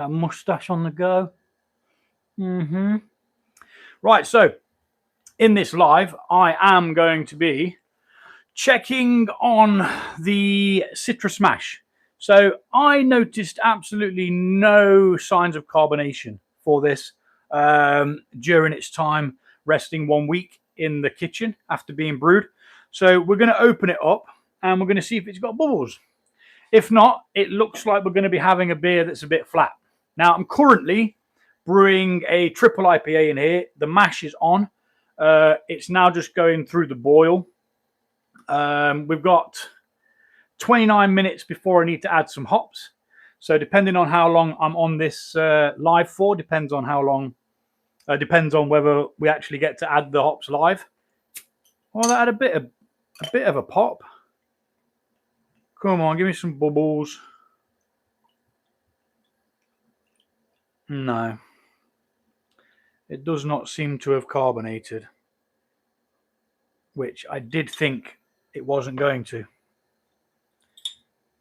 That mustache on the go. Right, so in this live, I am going to be checking on the Citra SMASH. So I noticed absolutely no signs of carbonation for this during its time resting 1 week in the kitchen after being brewed. So we're going to open it up and we're going to see if it's got bubbles. If not, it looks like we're going to be having a beer that's a bit flat. Now, I'm currently brewing a triple IPA in here. The mash is on. It's now just going through the boil. We've got 29 minutes before I need to add some hops. So depending on how long I'm on this live for, depends on how long, depends on whether we actually get to add the hops live. Well, that had a bit of a pop. Come on, give me some bubbles. No. It does not seem to have carbonated, which I did think it wasn't going to.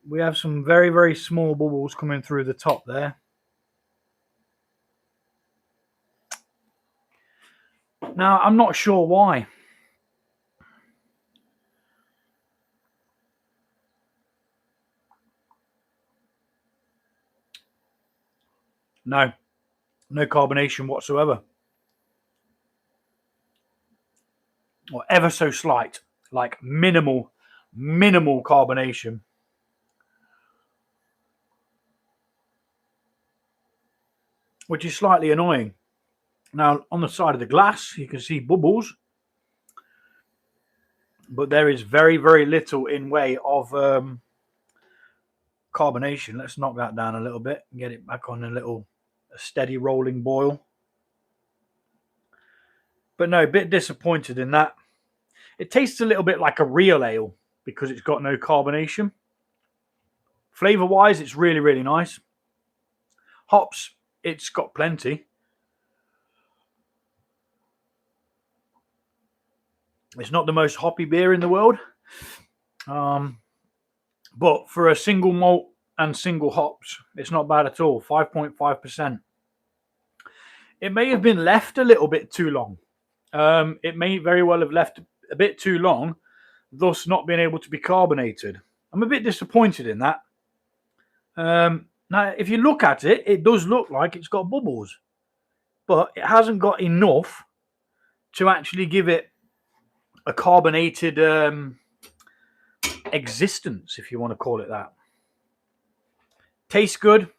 We have some very, very small bubbles coming through the top there. Now, I'm not sure why. No carbonation whatsoever. Or ever so slight, like minimal carbonation. Which is slightly annoying. Now, on the side of the glass, you can see bubbles. But there is very, very little in way of carbonation. Let's knock that down a little bit and get it back on a steady rolling boil. But no, a bit disappointed in that. It tastes a little bit like a real ale because it's got no carbonation. Flavor-wise, it's really, really nice. Hops, it's got plenty. It's not the most hoppy beer in the world. But for a single malt and single hops, it's not bad at all. 5.5%. It may have been left a little bit too long. It may very well have left a bit too long, thus not being able to be carbonated. I'm a bit disappointed in that. Now, if you look at it, it does look like it's got bubbles, but it hasn't got enough to actually give it a carbonated existence, if you want to call it that. Tastes good.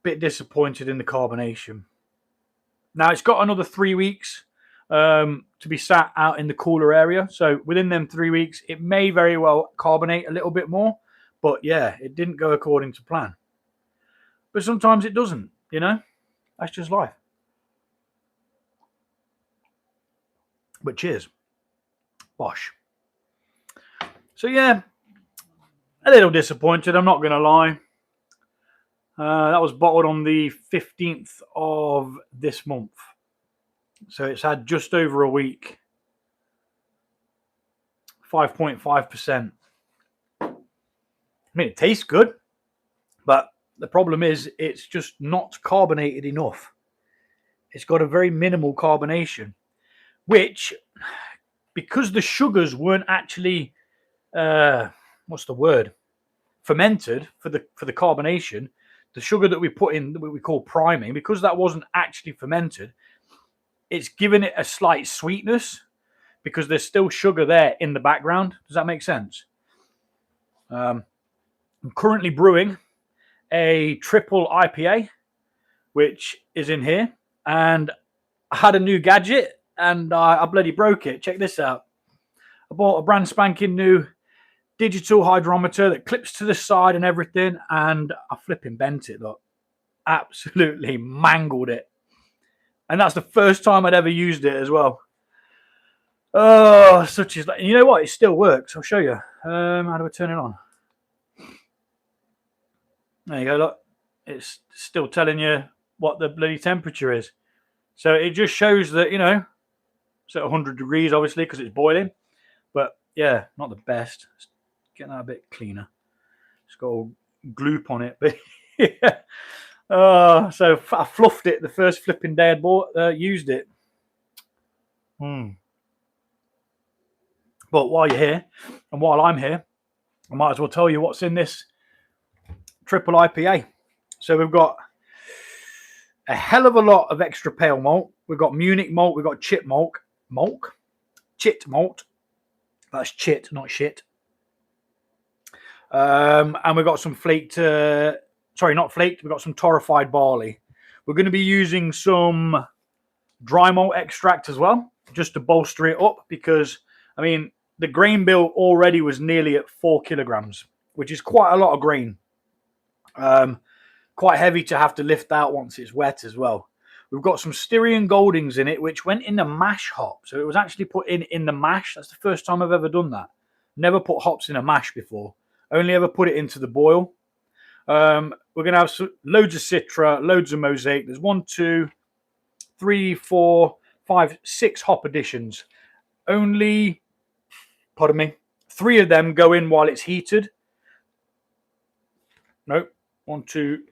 Bit disappointed in the carbonation. Now, it's got another 3 weeks to be sat out in the cooler area. So within them 3 weeks, it may very well carbonate a little bit more. But yeah, it didn't go according to plan. But sometimes it doesn't, you know? That's just life. But cheers. Bosh. So yeah, a little disappointed, I'm not going to lie. That was bottled on the 15th of this month. So it's had just over a week. 5.5%. I mean, it tastes good, but the problem is it's just not carbonated enough. It's got a very minimal carbonation, which, because the sugars weren't actually, what's the word, fermented for the carbonation, the sugar that we put in, what we call priming, because that wasn't actually fermented, it's given it a slight sweetness because there's still sugar there in the background. Does that make sense? I'm currently brewing a triple IPA, which is in here, and I had a new gadget and I bloody broke it. Check this out. I bought a brand spanking new digital hydrometer that clips to the side and everything, and I flipping bent it. Look, absolutely mangled it, and that's the first time I'd ever used it as well. Oh, such is like, you know what? It still works. I'll show you. How do I turn it on? There you go. Look, it's still telling you what the bloody temperature is. So it just shows that, you know, it's at 100 degrees, obviously, because it's boiling. But yeah, not the best. It's getting that a bit cleaner. It's got all gloop on it, but Yeah. So I fluffed it the first flipping day I'd used it. But while you're here, and while I'm here, I might as well tell you what's in this triple IPA. So we've got a hell of a lot of extra pale malt. We've got Munich malt. We've got chit malt. Chit malt. That's chit, not shit. And we've got some flaked, sorry, not flaked. We've got some torrefied barley. We're going to be using some dry malt extract as well, just to bolster it up, because, I mean, the grain bill already was nearly at 4 kilograms, which is quite a lot of grain. Quite heavy to have to lift out once it's wet as well. We've got some Styrian Goldings in it, which went in the mash hop. So it was actually put in the mash. That's the first time I've ever done that. Never put hops in a mash before. Only ever put it into the boil. We're going to have loads of Citra, loads of Mosaic. There's 1, 2, 3, 4, 5, 6 hop additions. Only, pardon me, 3 of them go in while it's heated. Nope. 1, 2,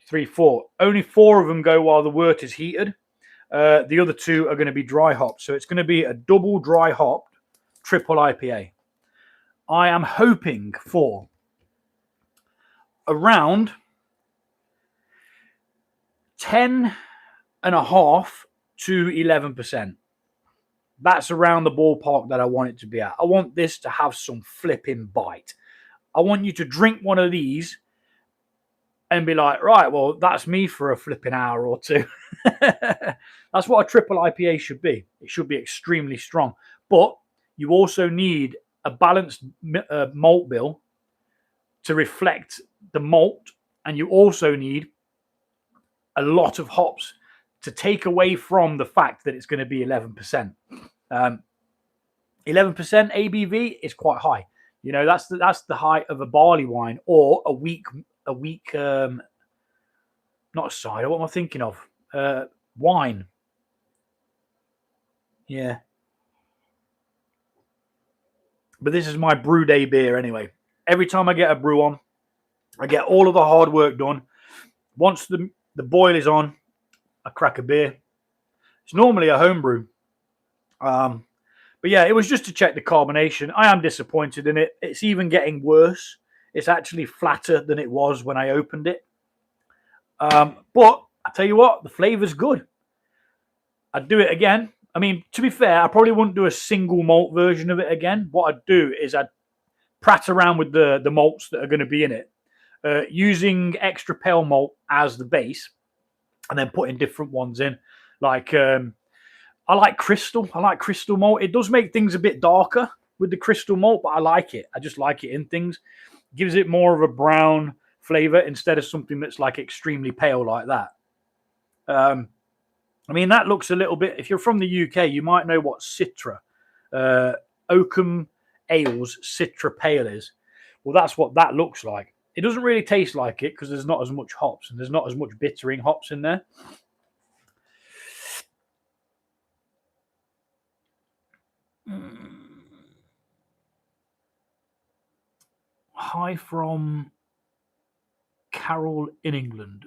3, 4. Only 4 of them go while the wort is heated. The other 2 are going to be dry hops. So it's going to be a double dry hop triple IPA. I am hoping for around 10.5 to 11%. That's around the ballpark that I want it to be at. I want this to have some flipping bite. I want you to drink one of these and be like, right, well, that's me for a flipping hour or two. That's what a triple IPA should be. It should be extremely strong. But you also need a balanced malt bill to reflect the malt, and you also need a lot of hops to take away from the fact that it's going to be 11%. 11% ABV is quite high. You know, that's the height of a barley wine or a weak not a cider. What am I thinking of? Wine. Yeah. But this is my brew day beer anyway. Every time I get a brew on, I get all of the hard work done. Once the boil is on, I crack a beer. It's normally a home brew. But yeah, it was just to check the carbonation. I am disappointed in it. It's even getting worse. It's actually flatter than it was when I opened it. But I tell you what, the flavor's good. I'd do it again. I mean, to be fair, I probably wouldn't do a single malt version of it again. What I'd do is I'd prat around with the malts that are going to be in it, using extra pale malt as the base, and then putting different ones in. Like, I like crystal. I like crystal malt. It does make things a bit darker with the crystal malt, but I like it. I just like it in things. Gives it more of a brown flavor instead of something that's like extremely pale like that. I mean, that looks a little bit, if you're from the UK, you might know what Citra, Oakham Ales Citra Pale is. Well, that's what that looks like. It doesn't really taste like it because there's not as much hops and there's not as much bittering hops in there. Hi from Carol in England.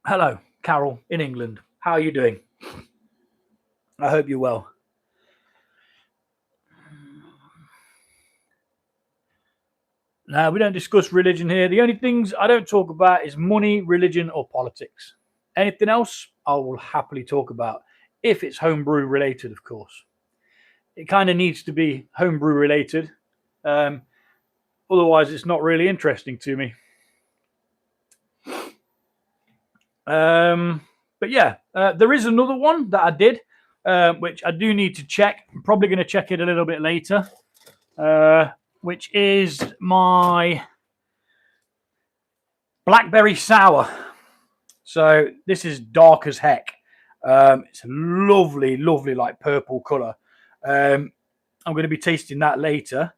Hello, Carol in England. How are you doing? I hope you're well. Now, we don't discuss religion here. The only things I don't talk about is money, religion, or politics. Anything else, I will happily talk about, if it's homebrew related, of course. It kind of needs to be homebrew related. Otherwise, it's not really interesting to me. But yeah, there is another one that I did, which I do need to check. I'm probably going to check it a little bit later, which is my blackberry sour. So this is dark as heck. It's a lovely, lovely, like purple color. I'm going to be tasting that later.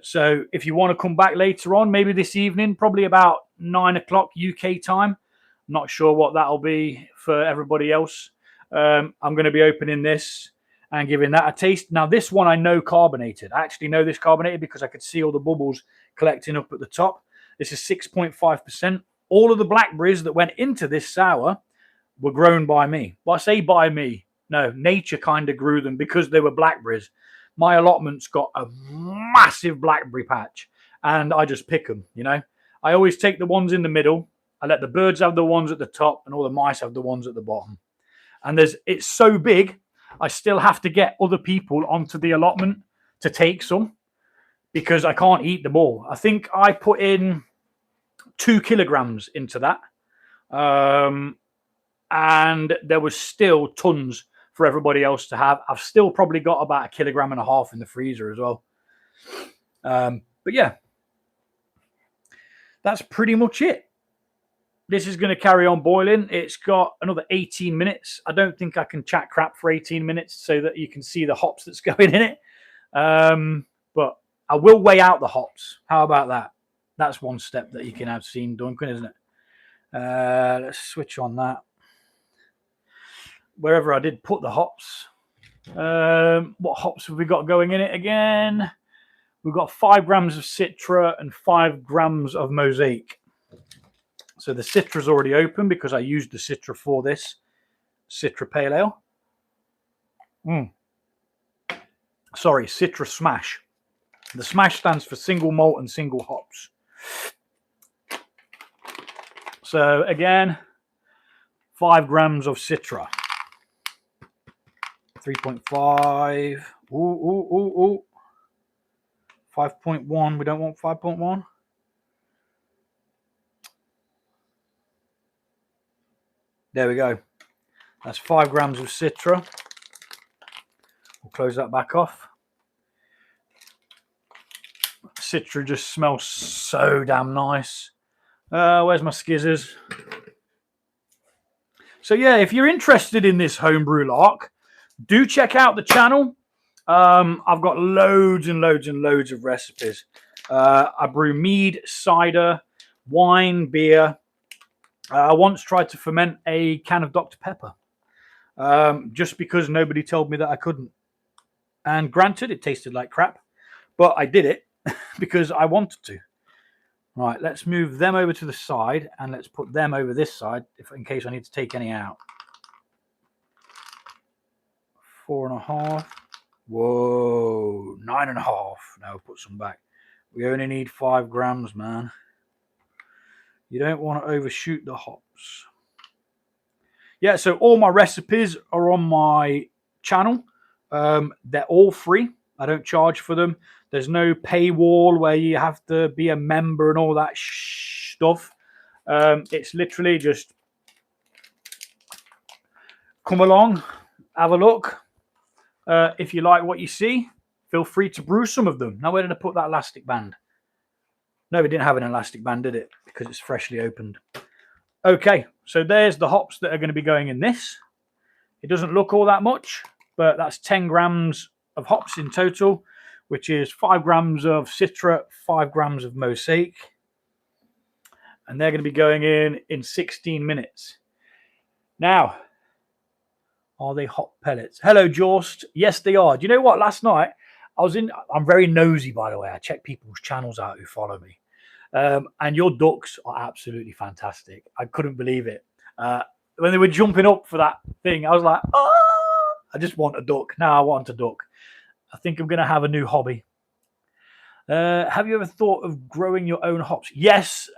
So if you want to come back later on, maybe this evening, probably about 9 o'clock UK time. I'm not sure what that'll be for everybody else. I'm going to be opening this and giving that a taste. Now, this one I know carbonated. I actually know this carbonated because I could see all the bubbles collecting up at the top. This is 6.5%. All of the blackberries that went into this sour were grown by me. Well, I say by me. No, nature kind of grew them because they were blackberries. My allotment's got a massive blackberry patch, and I just pick them, you know. I always take the ones in the middle. I let the birds have the ones at the top, and all the mice have the ones at the bottom. And it's so big, I still have to get other people onto the allotment to take some because I can't eat them all. I think I put in 2 kilograms into that. And there was still tons for everybody else to have. I've still probably got about 1.5 kilograms in the freezer as well. But yeah, that's pretty much it. This is going to carry on boiling. It's got another 18 minutes. I don't think I can chat crap for 18 minutes so that you can see the hops that's going in it. But I will weigh out the hops. How about that? That's one step that you can have seen, Duncan, isn't it? Let's switch on that. Wherever I did put the hops. What hops have we got going in it again? We've got 5 grams of Citra and 5 grams of Mosaic. So the Citra's already open because I used the Citra for this Citra Pale Ale. Sorry, Citra SMASH. The SMASH stands for single malt and single hops. So again, 5 grams of Citra. 3.5. Ooh. 5.1. We don't want 5.1. There we go. That's 5 grams of Citra. We'll close that back off. Citra just smells so damn nice. Where's my skizzers? So yeah, if you're interested in this homebrew lark, do check out the channel. I've got loads and loads and loads of recipes. I brew mead, cider, wine, beer. I once tried to ferment a can of Dr. Pepper just because nobody told me that I couldn't. And granted, it tasted like crap, but I did it because I wanted to. Right, let's move them over to the side and let's put them over this side in case I need to take any out. 4.5. Whoa, 9.5. Now put some back. We only need 5 grams, man. You don't want to overshoot the hops. Yeah, so all my recipes are on my channel. They're all free. I don't charge for them. There's no paywall where you have to be a member and all that stuff. It's literally just come along, have a look. If you like what you see, feel free to brew some of them. Now, where did I put that elastic band? No, we didn't have an elastic band, did it? Because it's freshly opened. Okay, so there's the hops that are going to be going in this. It doesn't look all that much, but that's 10 grams of hops in total, which is 5 grams of Citra, 5 grams of Mosaic. And they're going to be going in 16 minutes. Now, are they hot pellets? Hello, Jorst. Yes, they are. Do you know what? Last night, I'm very nosy, by the way. I check people's channels out who follow me. And your ducks are absolutely fantastic. I couldn't believe it. When they were jumping up for that thing, I was like, oh, I just want a duck. Now I want a duck. I think I'm going to have a new hobby. Have you ever thought of growing your own hops? Yes,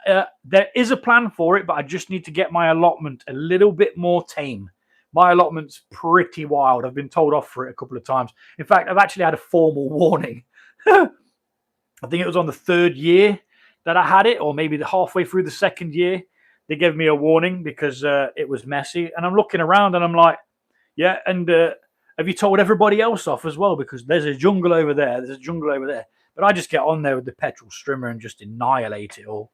there is a plan for it, but I just need to get my allotment a little bit more tame. My allotment's pretty wild. I've been told off for it a couple of times. In fact, I've actually had a formal warning. I think it was on the 3rd year that I had it, or maybe halfway through the 2nd year. They gave me a warning because it was messy. And I'm looking around and I'm like, yeah, and have you told everybody else off as well? Because there's a jungle over there. There's a jungle over there. But I just get on there with the petrol strimmer and just annihilate it all.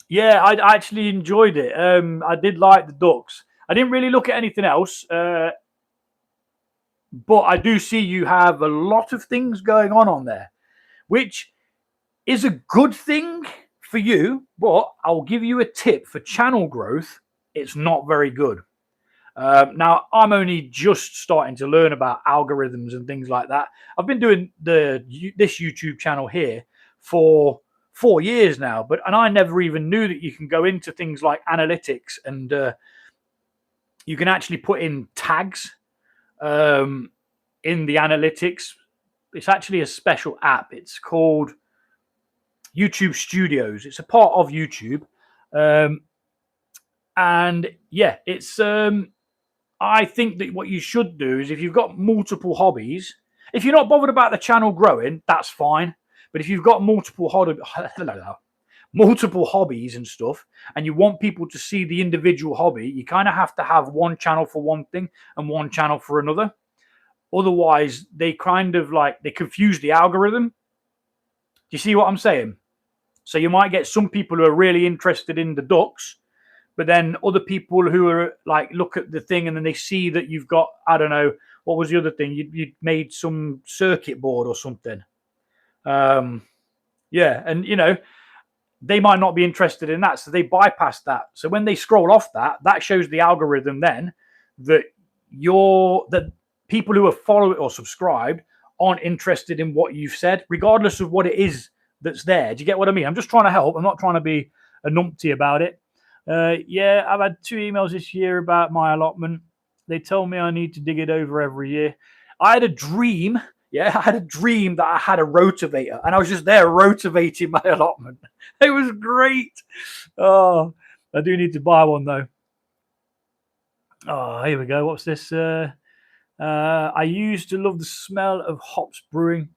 Yeah, I actually enjoyed it. I did like the ducks. I didn't really look at anything else. But I do see you have a lot of things going on there, which is a good thing for you. But I'll give you a tip for channel growth. It's not very good. Now, I'm only just starting to learn about algorithms and things like that. I've been doing this YouTube channel here for 4 years now, and I never even knew that you can go into things like analytics and you can actually put in tags in the analytics. It's actually a special app. It's called YouTube Studios. It's a part of YouTube. And yeah, it's I think that what you should do is, if you've got multiple hobbies, if you're not bothered about the channel growing, that's fine. But if you've got multiple hobbies and stuff, and you want people to see the individual hobby, you kind of have to have one channel for one thing and one channel for another. Otherwise, they kind of they confuse the algorithm. Do you see what I'm saying? So you might get some people who are really interested in the ducks, but then other people who are look at the thing and then they see that you've got, I don't know, what was the other thing? You made some circuit board or something. Yeah, and they might not be interested in that, so they bypass that. So when they scroll off that shows the algorithm then that that people who have followed or subscribed aren't interested in what you've said, regardless of what it is that's there. Do you get what I mean? I'm just trying to help. I'm not trying to be a numpty about it. Yeah, I've had 2 emails this year about my allotment. They told me I need to dig it over every year. I had a dream. Yeah, I had a dream that I had a rotavator, and I was just there rotavating my allotment. It was great. Oh, I do need to buy one though. Oh, here we go. What's this? I used to love the smell of hops brewing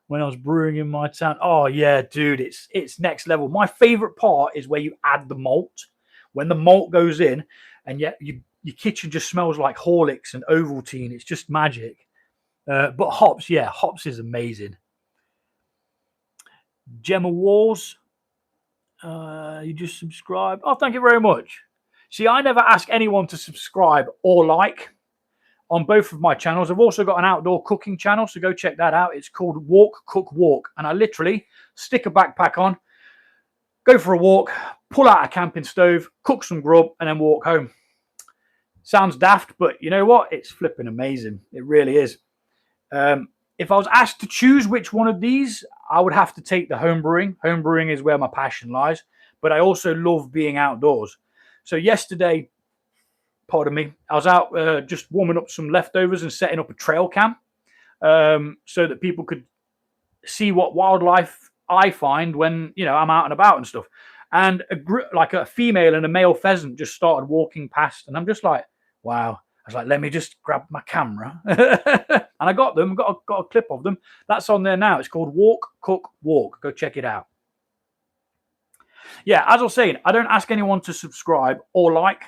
when I was brewing in my town. Oh yeah, dude, it's next level. My favorite part is where you add the malt. When the malt goes in, and yet your kitchen just smells like Horlicks and Ovaltine. It's just magic. But hops, yeah, hops is amazing. Gemma Wars, you just subscribe. Oh, thank you very much. See, I never ask anyone to subscribe or like on both of my channels. I've also got an outdoor cooking channel, so go check that out. It's called Walk, Cook, Walk. And I literally stick a backpack on, go for a walk, pull out a camping stove, cook some grub, and then walk home. Sounds daft, but you know what? It's flipping amazing. It really is. If I was asked to choose which one of these, I would have to take the home brewing. Home brewing is where my passion lies, but I also love being outdoors. So yesterday, pardon me, I was out just warming up some leftovers and setting up a trail cam so that people could see what wildlife I find when I'm out and about and stuff. And a female and a male pheasant just started walking past, and I'm just like, wow. I was like, let me just grab my camera. And I got them, got a clip of them. That's on there now. It's called Walk, Cook, Walk. Go check it out. Yeah, as I was saying, I don't ask anyone to subscribe or like.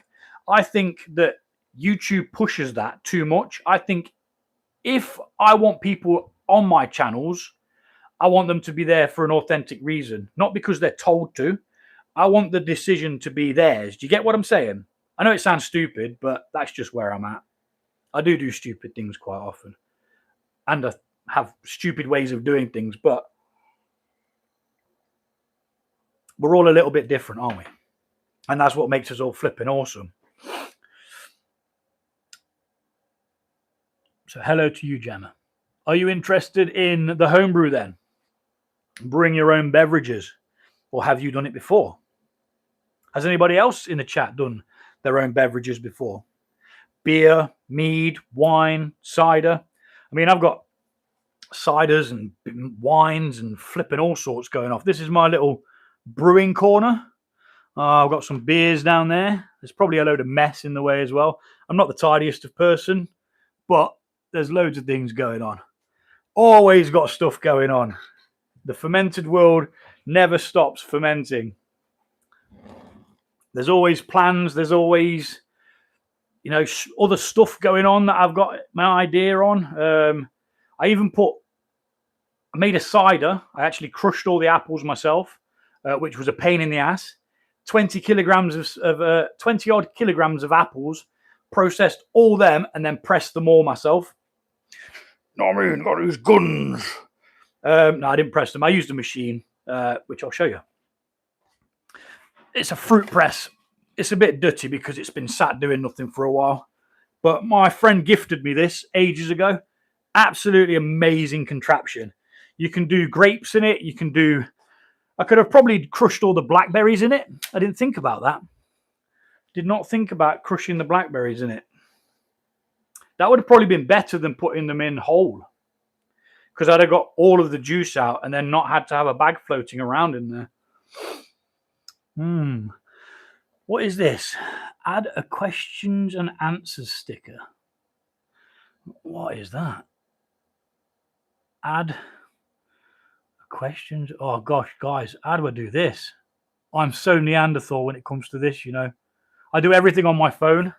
I think that YouTube pushes that too much. I think if I want people on my channels, I want them to be there for an authentic reason, not because they're told to. I want the decision to be theirs. Do you get what I'm saying? I know it sounds stupid, but that's just where I'm at. I do stupid things quite often. And I have stupid ways of doing things, but we're all a little bit different, aren't we? And that's what makes us all flipping awesome. So hello to you, Gemma. Are you interested in the homebrew then? Brewing your own beverages? Or have you done it before? Has anybody else in the chat done their own beverages before? Beer, mead, wine, cider. I mean, I've got ciders and wines and flipping all sorts going off. This is my little brewing corner. I've got some beers down there. There's probably a load of mess in the way as well. I'm not the tidiest of person, but there's loads of things going on. Always got stuff going on. The fermented world never stops fermenting. There's always plans. There's always, other stuff going on that I've got my idea on. I made a cider. I actually crushed all the apples myself, which was a pain in the ass. 20 odd kilograms of apples, processed all them, and then pressed them all myself. No, I mean, got to use guns. No, I didn't press them. I used a machine, which I'll show you. It's a fruit press. It's a bit dirty because it's been sat doing nothing for a while. But my friend gifted me this ages ago. Absolutely amazing contraption. You can do grapes in it. You can do... I could have probably crushed all the blackberries in it. I didn't think about that. Did not think about crushing the blackberries in it. That would have probably been better than putting them in whole, because I'd have got all of the juice out and then not had to have a bag floating around in there. What is this? Add a questions and answers sticker. What is that? Add questions. Oh gosh, guys, how do I do this? I'm so Neanderthal when it comes to this, you know. I do everything on my phone.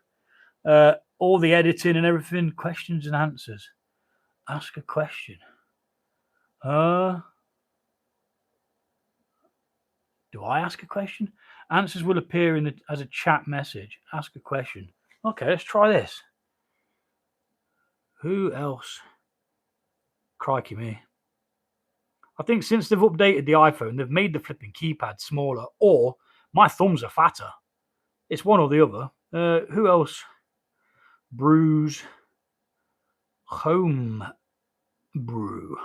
All the editing and everything. Questions and answers. Ask a question. Do I ask a question? Answers will appear as a chat message. Ask a question. Okay, let's try this. Who else? Crikey me. I think since they've updated the iPhone, they've made the flipping keypad smaller, or my thumbs are fatter. It's one or the other. Who else? Brews. Home brew.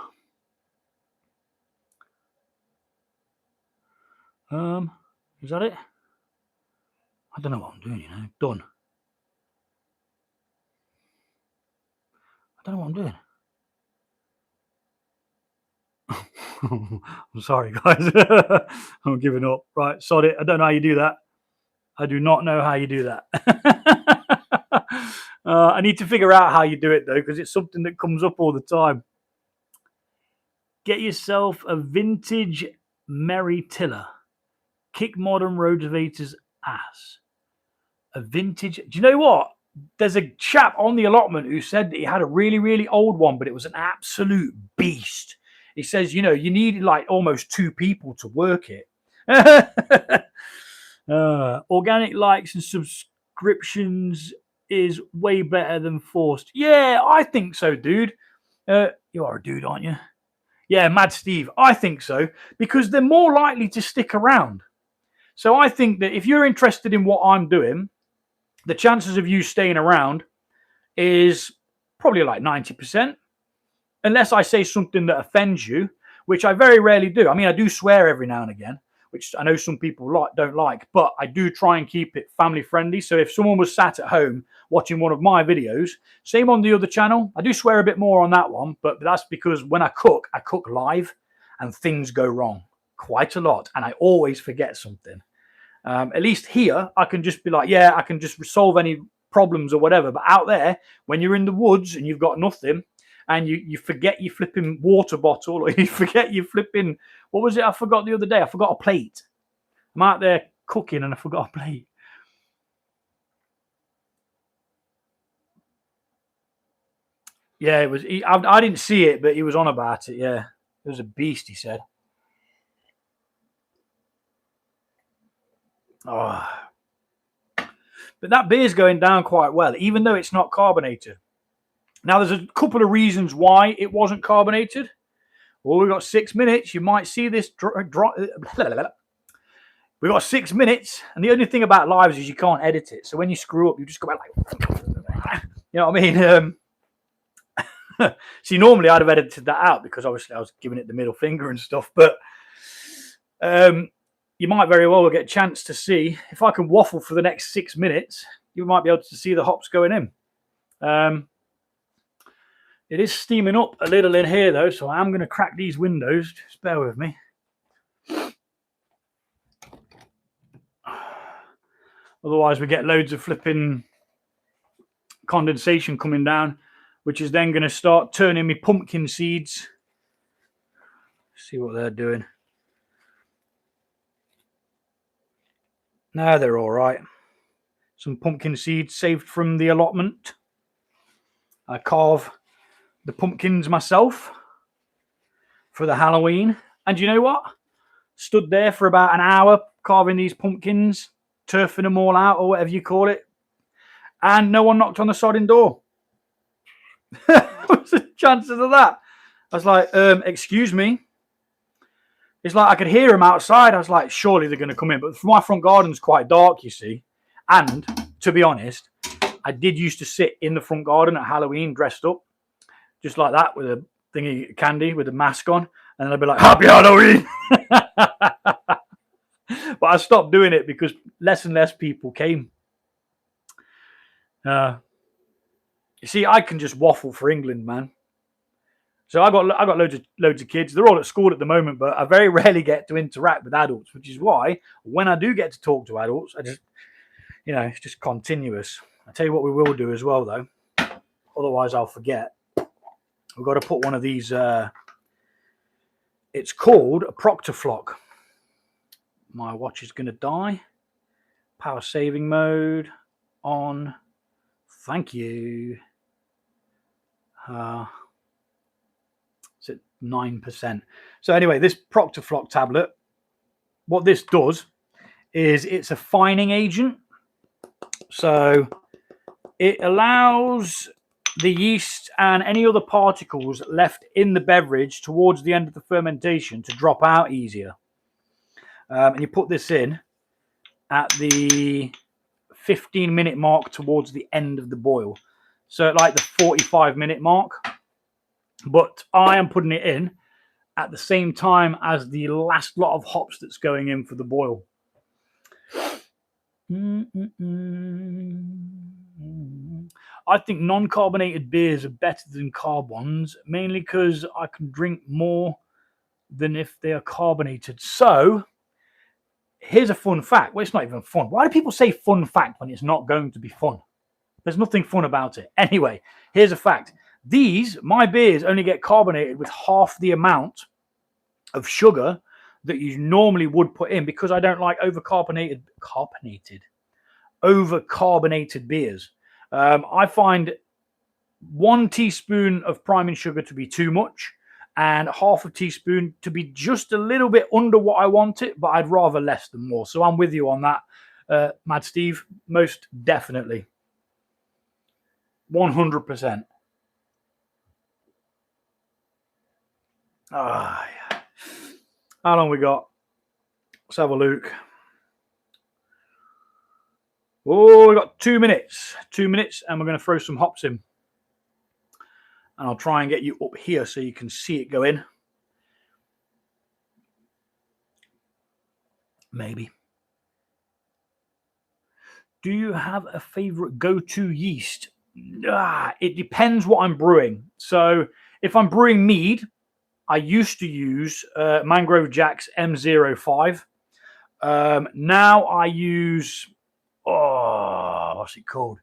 Is that it? I don't know what I'm doing, you know. Done. I don't know what I'm doing. I'm sorry, guys. I'm giving up. Right, sod it. I don't know how you do that. I do not know how you do that. I need to figure out how you do it, though, because it's something that comes up all the time. Get yourself a vintage Merry Tiller. Kick modern rotavators ass. A vintage... Do you know what? There's a chap on the allotment who said that he had a really, really old one, but it was an absolute beast. He says, you know, you need like almost 2 people to work it. Organic likes and subscriptions is way better than forced. Yeah, I think so, dude. You are a dude, aren't you? Yeah, Mad Steve. I think so, because they're more likely to stick around. So I think that if you're interested in what I'm doing, the chances of you staying around is probably like 90%. Unless I say something that offends you, which I very rarely do. I mean, I do swear every now and again, which I know some people don't like, but I do try and keep it family friendly. So if someone was sat at home watching one of my videos, same on the other channel, I do swear a bit more on that one, but that's because when I cook live and things go wrong quite a lot, and I always forget something. At least here, I can just be like, yeah, I can just resolve any problems or whatever. But out there, when you're in the woods and you've got nothing, and you forget your flipping water bottle, or you forget your flipping, what was it I forgot the other day? I forgot a plate. I'm out there cooking and I forgot a plate. Yeah, it was. I didn't see it, but he was on about it. Yeah, it was a beast, he said. Oh. But that beer's going down quite well, even though it's not carbonated. Now, there's a couple of reasons why it wasn't carbonated. Well, we've got 6 minutes. You might see this. We've got 6 minutes, and the only thing about lives is you can't edit it. So when you screw up, you just go back like, you know what I mean? See, normally I'd have edited that out because obviously I was giving it the middle finger and stuff. But you might very well get a chance to see, if I can waffle for the next 6 minutes, you might be able to see the hops going in. It is steaming up a little in here, though, so I'm going to crack these windows. Just bear with me. Otherwise, we get loads of flipping condensation coming down, which is then going to start turning me pumpkin seeds. See what they're doing. No, they're all right. Some pumpkin seeds saved from the allotment. I carve the pumpkins myself for the Halloween. And you know what? Stood there for about an hour carving these pumpkins, turfing them all out, or whatever you call it. And no one knocked on the sodding door. What's the chances of that? I was like, excuse me. It's like I could hear them outside. I was like, surely they're going to come in. But my front garden's quite dark, you see. And, to be honest, I did used to sit in the front garden at Halloween dressed up, just like that, with a thingy of candy with a mask on, and then I'd be like, "Happy Halloween!" But I stopped doing it because less and less people came. You see, I can just waffle for England, man. So I got loads of kids. They're all at school at the moment, but I very rarely get to interact with adults, which is why when I do get to talk to adults, I just, it's just continuous. I tell you what we will do as well, though. Otherwise, I'll forget. We've got to put one of these. It's called a Proctor Flock. My watch is going to die. Power saving mode on. Thank you. It's at 9%. So anyway, this Proctor Flock tablet, what this does is it's a fining agent. So it allows the yeast and any other particles left in the beverage towards the end of the fermentation to drop out easier. And you put this in at the 15-minute mark towards the end of the boil. So at like the 45-minute mark. But I am putting it in at the same time as the last lot of hops that's going in for the boil. I think non-carbonated beers are better than carbons, mainly because I can drink more than if they are carbonated. So here's a fun fact. Well, it's not even fun. Why do people say fun fact when it's not going to be fun? There's nothing fun about it. Anyway, here's a fact. My beers only get carbonated with half the amount of sugar that you normally would put in, because I don't like overcarbonated beers. I find 1 teaspoon of priming sugar to be too much, and half a teaspoon to be just a little bit under what I want it, but I'd rather less than more. So I'm with you on that, Mad Steve, most definitely. 100%. Yeah. How long we got? Let's have a look. Oh, we got 2 minutes. 2 minutes, and we're going to throw some hops in. And I'll try and get you up here so you can see it go in. Maybe. Do you have a favorite go-to yeast? It depends what I'm brewing. So if I'm brewing mead, I used to use Mangrove Jack's M05. Now I use, what's it called?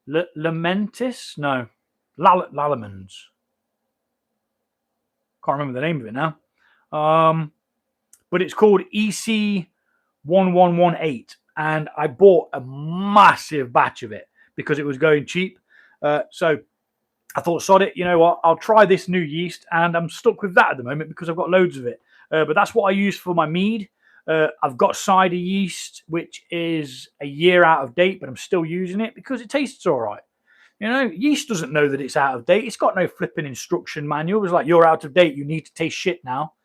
Lamentis? No. Lalamans. Can't remember the name of it now. But it's called EC1118. And I bought a massive batch of it because it was going cheap. So I thought, sod it, you know what? I'll try this new yeast, and I'm stuck with that at the moment because I've got loads of it. But that's what I use for my mead. I've got cider yeast, which is a year out of date, but I'm still using it because it tastes all right. You know, yeast doesn't know that it's out of date. It's got no flipping instruction manual. It's like, you're out of date. You need to taste shit now.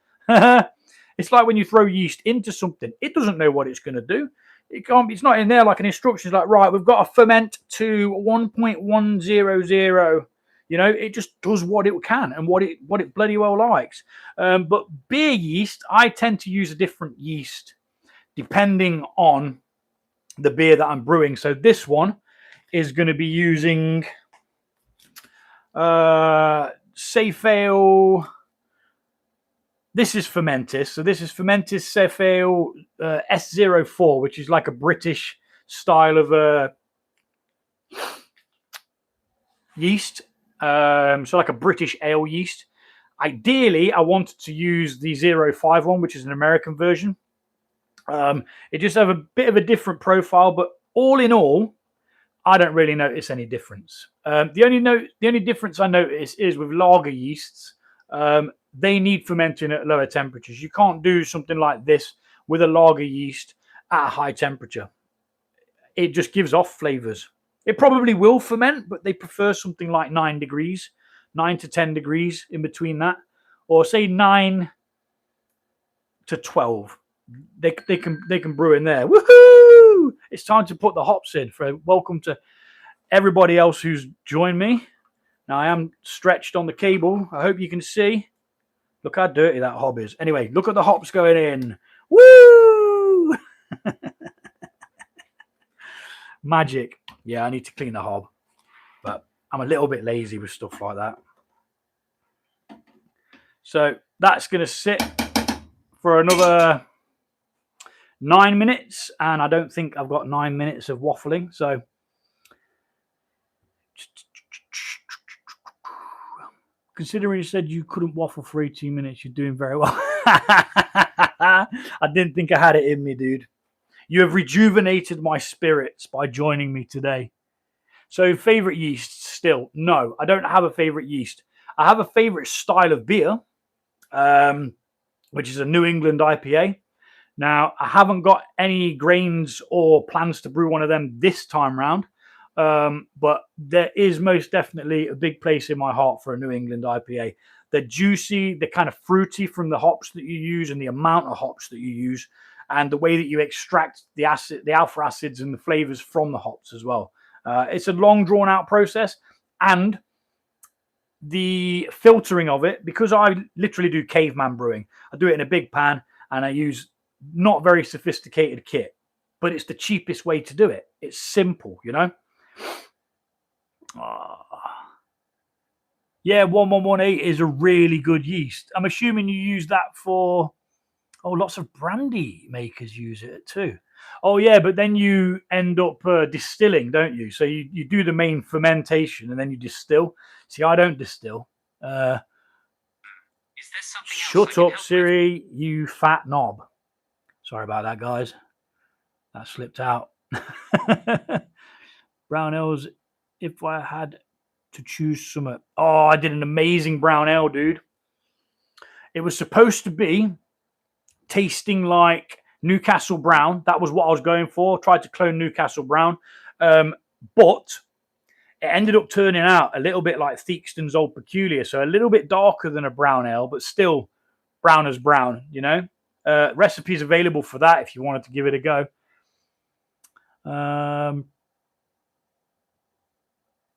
It's like when you throw yeast into something. It doesn't know what it's going to do. It's not in there like an instruction. It's like, right, we've got to ferment to 1.100. You know, it just does what it can and what it bloody well likes. But beer yeast, I tend to use a different yeast depending on the beer that I'm brewing. So this one is going to be using Cephale. This is Fermentis. So this is Fermentis Cephale S04, which is like a British style of yeast. So like a British ale yeast. Ideally, I wanted to use the 05 one, which is an American version. It just have a bit of a different profile, but all in all, I don't really notice any difference. The only difference I notice is with lager yeasts. They need fermenting at lower temperatures. You can't do something like this with a lager yeast at a high temperature. It just gives off flavors. It probably will ferment, but they prefer something like 9 degrees, 9 to 10 degrees in between that, or say 9 to 12. They can brew in there. Woohoo! it's time to put the hops in. Welcome to everybody else who's joined me. Now I am stretched on the cable. I hope you can see. Look how dirty that hob is. Anyway, look at the hops going in. Woo! Magic. Yeah, I need to clean the hob, but I'm a little bit lazy with stuff like that. So that's going to sit for another 9 minutes, and I don't think I've got 9 minutes of waffling. So considering you said you couldn't waffle for 18 minutes, you're doing very well. I didn't think I had it in me, dude. You have rejuvenated my spirits by joining me today. So favorite yeast still? No, I don't have a favorite yeast. I have a favorite style of beer, which is a New England IPA. Now, I haven't got any grains or plans to brew one of them this time round, but there is most definitely a big place in my heart for a New England IPA. They're juicy, they're kind of fruity from the hops that you use and the amount of hops that you use, and the way that you extract the alpha acids and the flavors from the hops as well. It's a long, drawn-out process, and the filtering of it, because I literally do caveman brewing. I do it in a big pan, and I use not very sophisticated kit, but it's the cheapest way to do it. It's simple, you know. Yeah, 1118 is a really good yeast. I'm assuming you use that for... Oh, lots of brandy makers use it too. Oh, yeah, but then you end up distilling, don't you? So you do the main fermentation and then you distill. See, I don't distill. Shut up, Siri, you fat knob. Sorry about that, guys. That slipped out. Brown ales, if I had to choose some... Oh, I did an amazing brown ale, dude. It was supposed to be tasting like Newcastle Brown. That was what I was going for. Tried to clone Newcastle Brown. But it ended up turning out a little bit like Theakston's Old Peculiar. So a little bit darker than a brown ale, but still brown as brown, you know. Recipes available for that if you wanted to give it a go.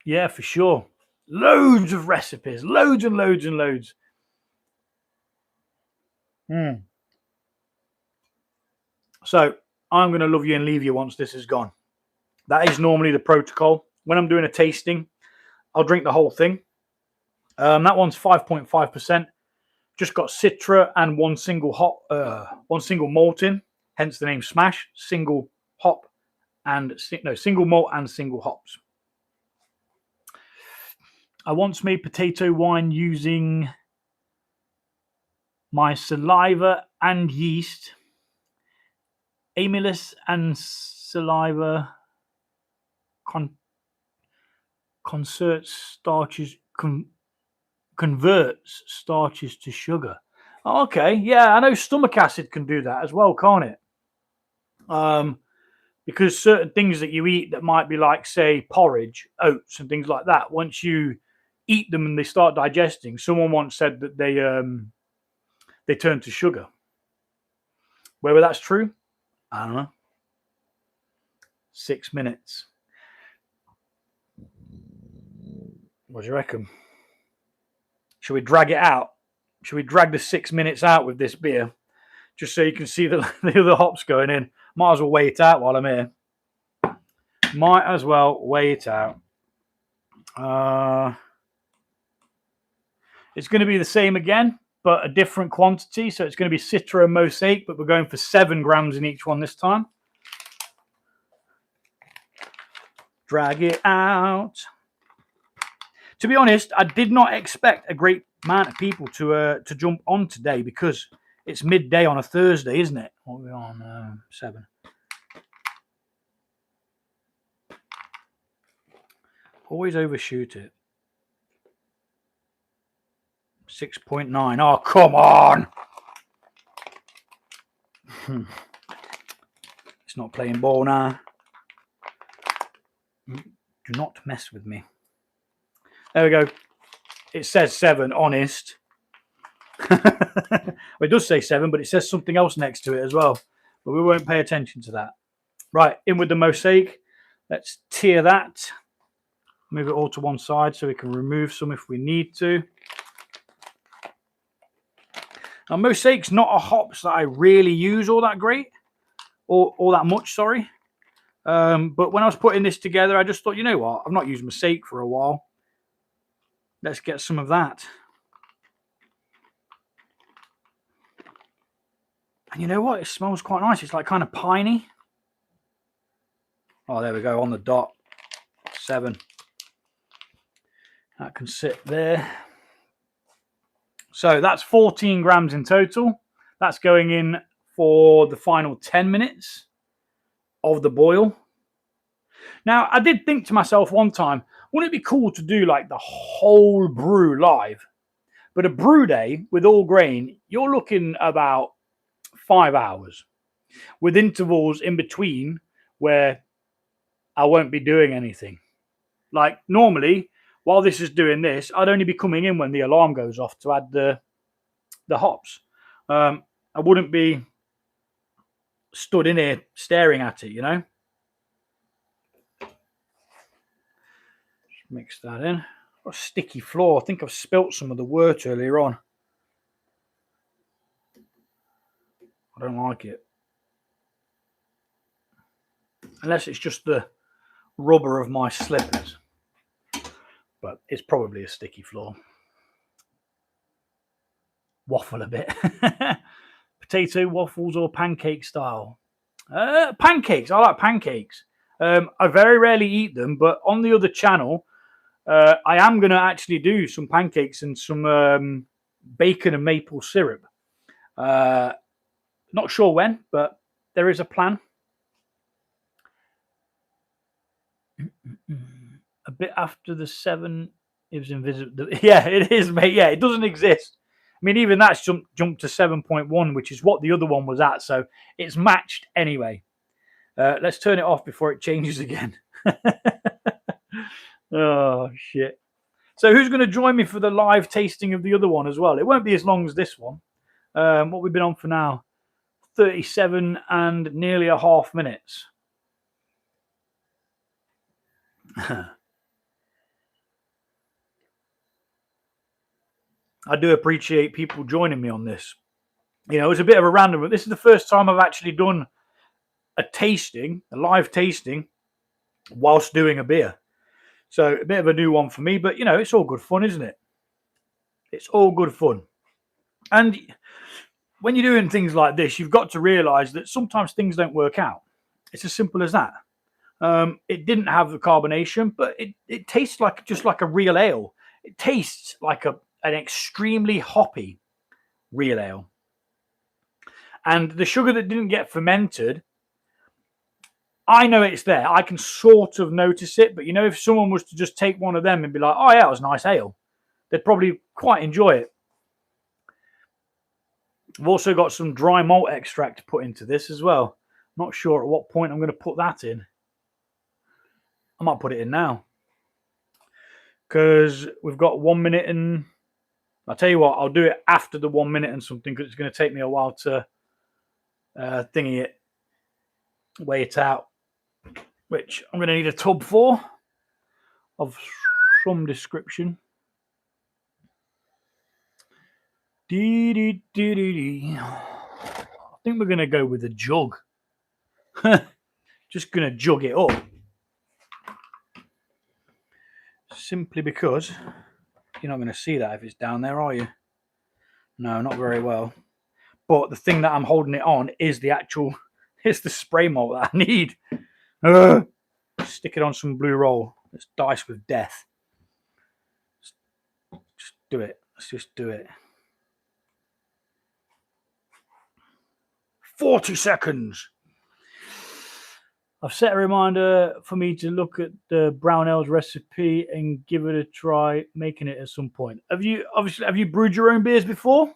Yeah, for sure. Loads of recipes. Loads and loads and loads. So I'm going to love you and leave you once this is gone. That is normally the protocol. When I'm doing a tasting, I'll drink the whole thing. That one's 5.5%. Just got Citra and one single malt in, hence the name Smash. Single hop and single malt and single hops. I once made potato wine using my saliva and yeast. Amylase and saliva converts starches to sugar. Okay, yeah, I know stomach acid can do that as well, can't it? Because certain things that you eat that might be like, say, porridge, oats, and things like that, once you eat them and they start digesting, someone once said that they turn to sugar. Whether that's true, I don't know. 6 minutes. What do you reckon? Should we drag it out? Should we drag the 6 minutes out with this beer? Just so you can see the other hops going in. Might as well weigh it out while I'm here. Might as well weigh it out. It's going to be the same again, but a different quantity. So it's going to be Citra and Mosaic, but we're going for 7 grams in each one this time. Drag it out. To be honest, I did not expect a great amount of people to jump on today because it's midday on a Thursday, isn't it? What are we on? 7. Always overshoot it. 6.9. Oh, come on. It's not playing ball now. Do not mess with me. There we go. It says 7, honest. Well, it does say 7, but it says something else next to it as well. But we won't pay attention to that. Right, in with the mosaic. Let's tear that. Move it all to one side so we can remove some if we need to. Now, mosaic's not a hops that I really use all that great, or all that much, sorry. But when I was putting this together, I just thought, you know what? I've not used mosaic for a while. Let's get some of that. And you know what? It smells quite nice. It's like kind of piney. Oh, there we go, on the dot. 7. That can sit there. So that's 14 grams in total. That's going in for the final 10 minutes of the boil. Now, I did think to myself one time, wouldn't it be cool to do like the whole brew live? But a brew day with all grain, you're looking about 5 hours with intervals in between where I won't be doing anything. Like normally, while this is doing this, I'd only be coming in when the alarm goes off to add the hops. I wouldn't be stood in here staring at it, you know. Just mix that in. Got a sticky floor. I think I've spilt some of the wort earlier on. I don't like it. Unless it's just the rubber of my slippers. But it's probably a sticky floor. Waffle a bit. Potato waffles or pancake style? Pancakes. I like pancakes. I very rarely eat them, but on the other channel, I am going to actually do some pancakes and some bacon and maple syrup. Not sure when, but there is a plan. A bit after the 7, it was invisible. Yeah, it is, mate. Yeah, it doesn't exist. I mean, even that's jumped to 7.1, which is what the other one was at. So it's matched anyway. Let's turn it off before it changes again. Oh, shit. So who's going to join me for the live tasting of the other one as well? It won't be as long as this one. What we've been on for now? 37 and nearly a half minutes. I do appreciate people joining me on this. You know, it's a bit of a random, but this is the first time I've actually done a tasting, a live tasting, whilst doing a beer. So a bit of a new one for me, but you know, it's all good fun, isn't it? It's all good fun. And when you're doing things like this, you've got to realize that sometimes things don't work out. It's as simple as that. It didn't have the carbonation, but it tastes like just like a real ale. It tastes like an extremely hoppy real ale. And the sugar that didn't get fermented, I know it's there. I can sort of notice it, but you know, if someone was to just take one of them and be like, oh yeah, it was nice ale, they'd probably quite enjoy it. I've also got some dry malt extract to put into this as well. Not sure at what point I'm going to put that in. I might put it in now. Because we've got 1 minute and... I'll tell you what, I'll do it after the 1 minute and something, because it's going to take me a while to thingy it, weigh it out. Which I'm going to need a tub for, of some description. I think we're going to go with a jug. Just going to jug it up. Simply because you're not going to see that if it's down there, are you? No, not very well. But the thing that I'm holding it on is the actual, it's the spray malt that I need. Stick it on some blue roll. Let's dice with death. Just do it. Let's just do it. 40 seconds. I've set a reminder for me to look at the brown ale's recipe and give it a try making it at some point. Have you brewed your own beers before?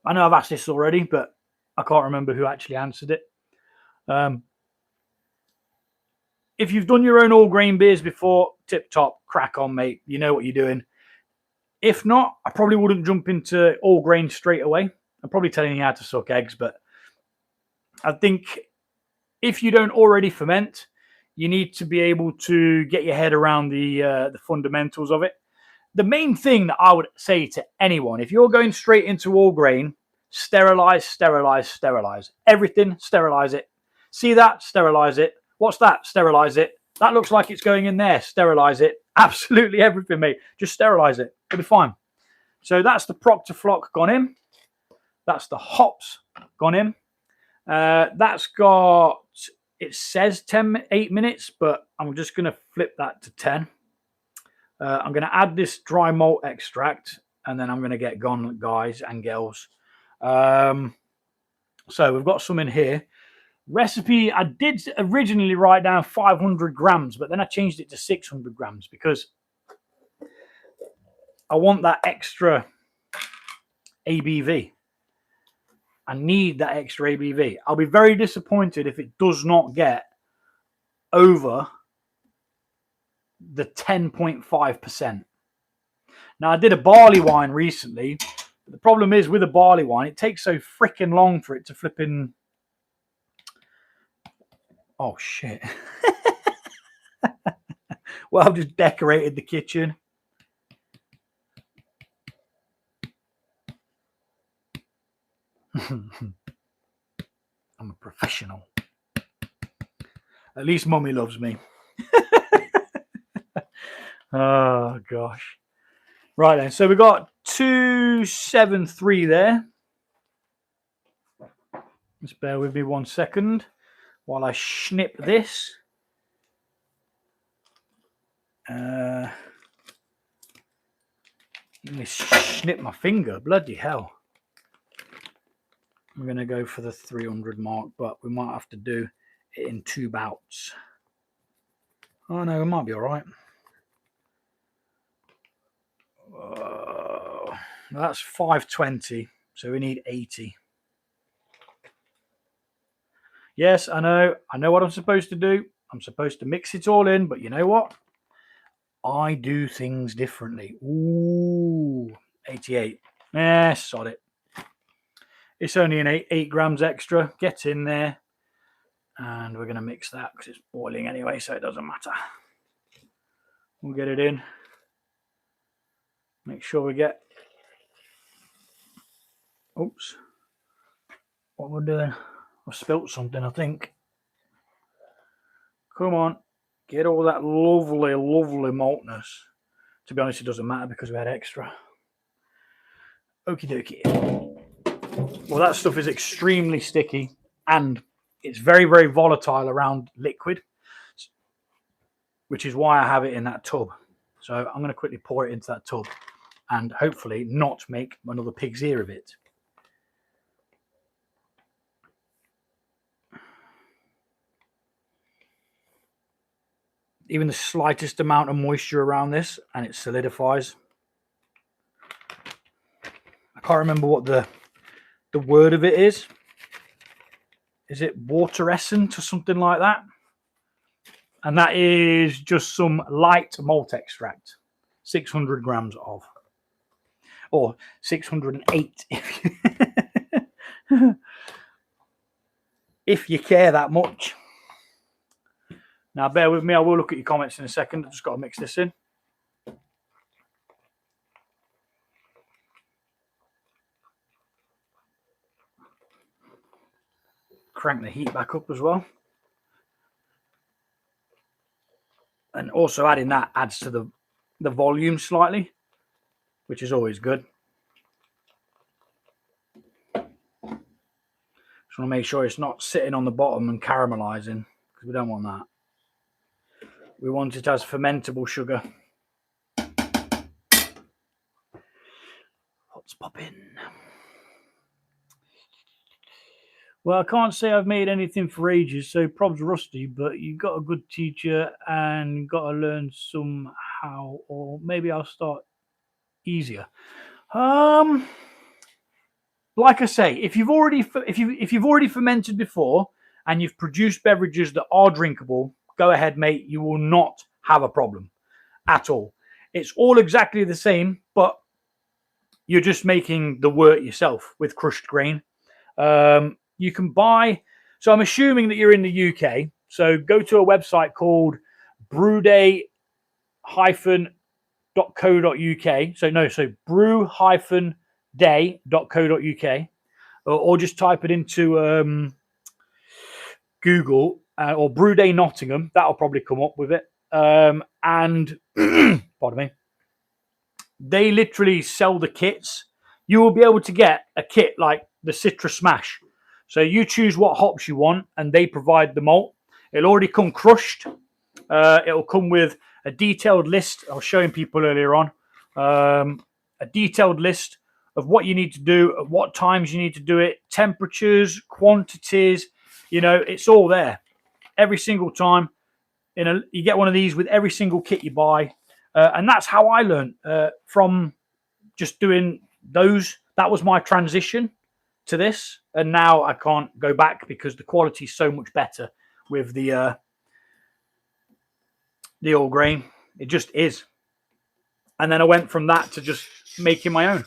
I know I've asked this already, but I can't remember who actually answered it. If you've done your own all grain beers before, tip top, crack on, mate. You know what you're doing. If not, I probably wouldn't jump into all grain straight away. I'm probably telling you how to suck eggs, but I think if you don't already ferment, you need to be able to get your head around the fundamentals of it. The main thing that I would say to anyone, if you're going straight into all grain, sterilize, sterilize, sterilize. Everything, sterilize it. See that? Sterilize it. What's that? Sterilize it. That looks like it's going in there. Sterilize it. Absolutely everything, mate. Just sterilize it. It'll be fine. So that's the Proctor Flock gone in. That's the hops gone in. That's got, it says 8 minutes, but I'm just going to flip that to 10. I'm going to add this dry malt extract, and then I'm going to get gone, guys and girls. So we've got some in here. Recipe, I did originally write down 500 grams, but then I changed it to 600 grams because I want that extra ABV. I need that extra ABV. I'll be very disappointed if it does not get over the 10.5%. Now, I did a barley wine recently. But the problem is with a barley wine, it takes so freaking long for it to flipping... Oh, shit. Well, I've just decorated the kitchen. I'm a professional. At least Mummy loves me. Oh, gosh. Right then, so we got 273 there. Just bear with me 1 second while I snip this. Let me snip my finger. Bloody hell. I'm going to go for the 300 mark, but we might have to do it in 2 bouts. Oh no, it might be all right. That's 520, so we need 80. Yes, I know what I'm supposed to do. I'm supposed to mix it all in, but you know what? I do things differently. Ooh, 88. Yeah, sod it. It's only an 8 grams extra. Get in there. And we're going to mix that because it's boiling anyway, so it doesn't matter. We'll get it in. Make sure we get... Oops. What we're doing... I've spilt something, I think. Come on. Get all that lovely, lovely maltness. To be honest, it doesn't matter because we had extra. Okie dokie. Well, that stuff is extremely sticky and it's very, very volatile around liquid, which is why I have it in that tub. So I'm going to quickly pour it into that tub and hopefully not make another pig's ear of it. Even the slightest amount of moisture around this and it solidifies. I can't remember what the word of it is. Is it waterescent or something like that? And that is just some light malt extract. 600 grams of. Or 608 if you care that much. Now, bear with me. I will look at your comments in a second. I've just got to mix this in. Crank the heat back up as well. And also adding that adds to the volume slightly, which is always good. Just want to make sure it's not sitting on the bottom and caramelizing, because we don't want that. We want it as fermentable sugar. What's popping? Well, I can't say I've made anything for ages, so prob's rusty, but you got a good teacher and got to learn somehow, or maybe I'll start easier. Like I say, if you've already fermented before and you've produced beverages that are drinkable, go ahead, mate. You will not have a problem at all. It's all exactly the same, but you're just making the wort yourself with crushed grain. You can buy So I'm assuming that you're in the UK. So go to a website called brewday-co.uk. So brew-day.co.uk, or just type it into Google or Brewday Nottingham. That'll probably come up with it. And pardon me, they literally sell the kits. You will be able to get a kit like the Citra SMASH. So you choose what hops you want, and they provide the malt. It'll already come crushed. It'll come with a detailed list. I was showing people earlier on a detailed list of what you need to do, at what times you need to do it, temperatures, quantities. You know, it's all there every single time. You get one of these with every single kit you buy, and that's how I learned from just doing those. That was my transition to this, and now I can't go back because the quality is so much better with the all grain. It just is. And then I went from that to just making my own,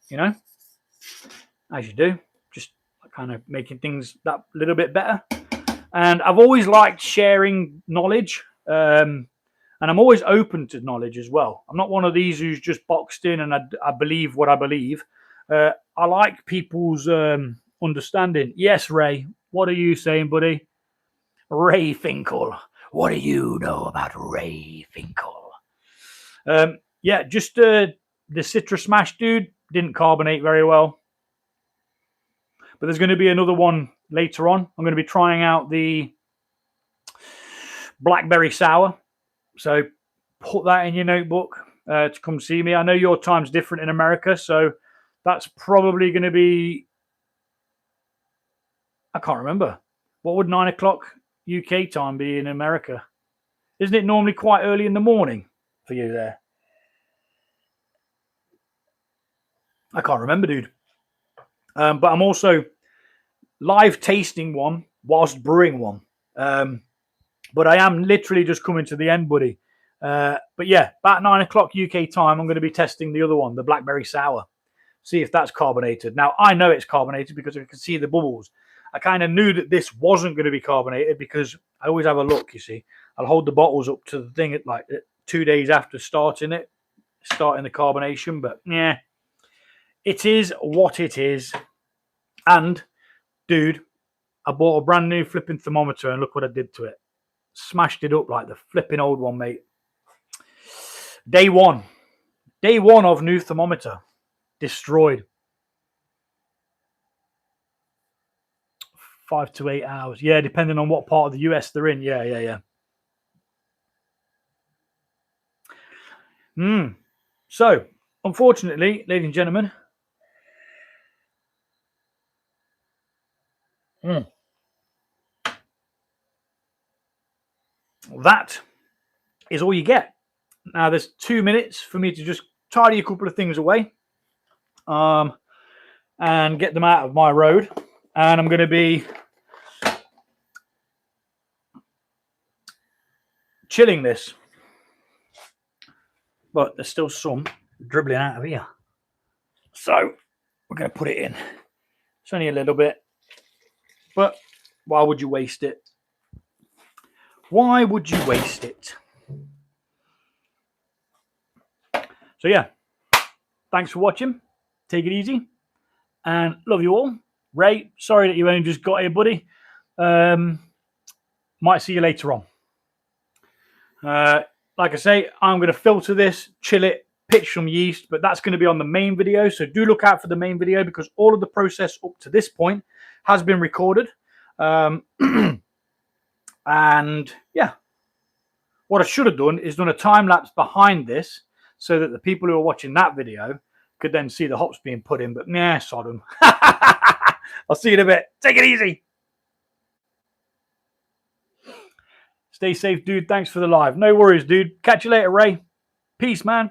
you know, as you do, just kind of making things that little bit better. And I've always liked sharing knowledge, and I'm always open to knowledge as well. I'm not one of these who's just boxed in and I believe what I believe. I like people's understanding. Yes, Ray, what are you saying, buddy? Ray Finkel. What do you know about Ray Finkel? Yeah, just the Citra SMASH, dude, didn't carbonate very well. But there's going to be another one later on. I'm going to be trying out the blackberry sour. So put that in your notebook to come see me. I know your time's different in America, so that's probably going to be, I can't remember. What would 9 o'clock UK time be in America? Isn't it normally quite early in the morning for you there? I can't remember, dude. But I'm also live tasting one whilst brewing one. But I am literally just coming to the end, buddy. But yeah, about 9 o'clock UK time, I'm going to be testing the other one, the blackberry sour. See if that's carbonated. Now, I know it's carbonated because I can see the bubbles. I kind of knew that this wasn't going to be carbonated because I always have a look, you see. I'll hold the bottles up to the thing at like 2 days after starting the carbonation. But yeah, it is what it is. And, dude, I bought a brand new flipping thermometer and look what I did to it. Smashed it up like the flipping old one, mate. Day one of new thermometer. Destroyed. 5 to 8 hours. Yeah, depending on what part of the US they're in. Yeah. So, unfortunately, ladies and gentlemen, that is all you get. Now, there's 2 minutes for me to just tidy a couple of things away and get them out of my road. And I'm going to be chilling this. But there's still some dribbling out of here. So we're going to put it in. It's only a little bit. But why would you waste it? Why would you waste it? So yeah, thanks for watching. Take it easy. And love you all. Ray, sorry that you only just got here, buddy. Might see you later on. Like I say, I'm going to filter this, chill it, pitch some yeast, but that's going to be on the main video. So do look out for the main video because all of the process up to this point has been recorded. And yeah, what I should have done is done a time lapse behind this so that the people who are watching that video could then see the hops being put in. But nah, sod them. I'll see you in a bit. Take it easy. Stay safe, dude. Thanks for the live. No worries, dude. Catch you later, Ray. Peace, man.